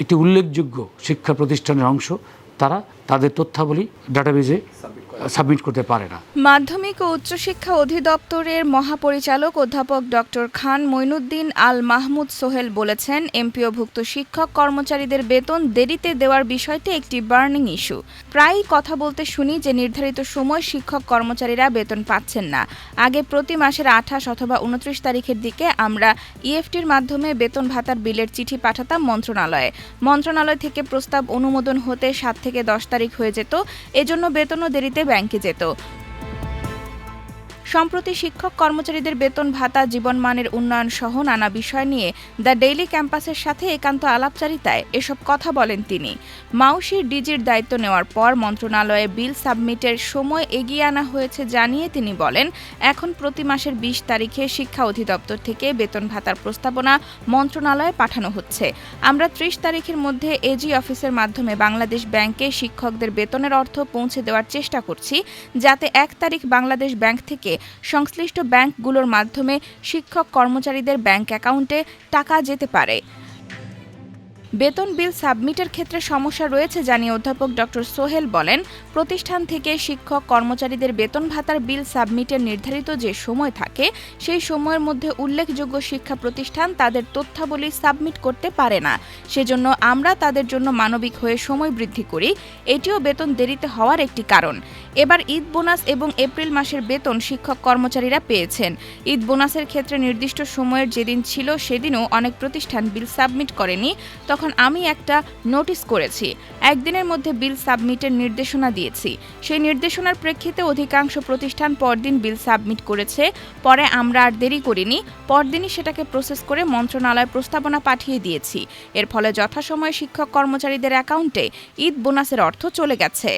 একটি উল্লেখযোগ্য শিক্ষা প্রতিষ্ঠানের অংশ, তারা তাদের তথ্যাবলী ডাটাবেজে সাবমিট করতে পারে না। মাধ্যমিক ও উচ্চশিক্ষা অধিদপ্তরের মহাপরিচালক অধ্যাপক ডক্টর খান মঈনুদ্দিন আল মাহমুদ সোহেল বলেছেন, এমপিওভুক্ত শিক্ষক কর্মচারীদের বেতন দেরিতে দেওয়ার বিষয়টি একটি বার্নিং ইস্যু। প্রায়ই কথা বলতে শুনি যে নির্ধারিত সময় শিক্ষক কর্মচারীরা বেতন পাচ্ছেন না। আগে প্রতি মাসের 28 অথবা 29 তারিখের দিকে আমরা ইএফটির মাধ্যমে বেতন ভাতার বিলের চিঠি পাঠাতাম মন্ত্রণালয়ে। মন্ত্রণালয় থেকে প্রস্তাব অনুমোদন হতে 7 থেকে 10 তারিখ হয়ে যেত, এজন্য বেতনও দেরিতে ব্যাংকে যেত। সম্প্রতি শিক্ষক কর্মচারীদের বেতন ভাতা, জীবনমানের উন্নয়ন সহ নানা বিষয় নিয়ে দ্য ডেইলি ক্যাম্পাসের সাথে একান্ত আলাপচারিতায় এসব কথা বলেন তিনি। মাউশির ডিজির দায়িত্ব নেওয়ার পর মন্ত্রণালয়ে বিল সাবমিটের সময় এগিয়ে আনা হয়েছে জানিয়ে তিনি বলেন, এখন প্রতি মাসের 20 তারিখে শিক্ষা অধিদপ্তর থেকে বেতন ভাতার প্রস্তাবনা মন্ত্রণালয়ে পাঠানো হচ্ছে। আমরা 30 তারিখের মধ্যে এজি অফিসের মাধ্যমে বাংলাদেশ ব্যাংকে শিক্ষকদের বেতনের অর্থ পৌঁছে দেওয়ার চেষ্টা করছি, যাতে 1 তারিখ বাংলাদেশ ব্যাংক থেকে সংশ্লিষ্ট ব্যাংকগুলোর মাধ্যমে শিক্ষক কর্মচারীদের ব্যাংক অ্যাকাউন্টে টাকা যেতে পারে। বেতন বিল সাবমিটের ক্ষেত্রে সমস্যা রয়েছে জানিয়ে অধ্যাপক ডক্টর সোহেল বলেন, প্রতিষ্ঠান থেকে শিক্ষক কর্মচারীদের বেতন ভাতার বিল সাবমিটের নির্ধারিত যে সময় থাকে, সেই সময়ের মধ্যে উল্লেখযোগ্য শিক্ষা প্রতিষ্ঠান তাদের তথ্যাবলী সাবমিট করতে পারে না। সেজন্য আমরা তাদের জন্য মানবিক হয়ে সময় বৃদ্ধি করি। এটিও বেতন দেরিতে হওয়ার একটি কারণ। এবার ঈদ বোনাস এবং এপ্রিল মাসের বেতন শিক্ষক কর্মচারীরা পেয়েছেন। ঈদ বোনাসের ক্ষেত্রে নির্দিষ্ট সময়ের যেদিন ছিল সেদিনও অনেক প্রতিষ্ঠান বিল সাবমিট করেনি। তখন আমি একটা নোটিশ করেছি, একদিনের মধ্যে বিল সাবমিটের নির্দেশনা দিয়েছি। সেই নির্দেশনার প্রেক্ষিতে অধিকাংশ প্রতিষ্ঠান পরদিন বিল সাবমিট করেছে। পরে আমরা আর দেরি করিনি, পরদিনই সেটাকে প্রসেস করে মন্ত্রণালয়ে প্রস্তাবনা পাঠিয়ে দিয়েছি। এর ফলে যথাসময়ে শিক্ষক কর্মচারীদের অ্যাকাউন্টে ঈদ বোনাসের অর্থ চলে গেছে।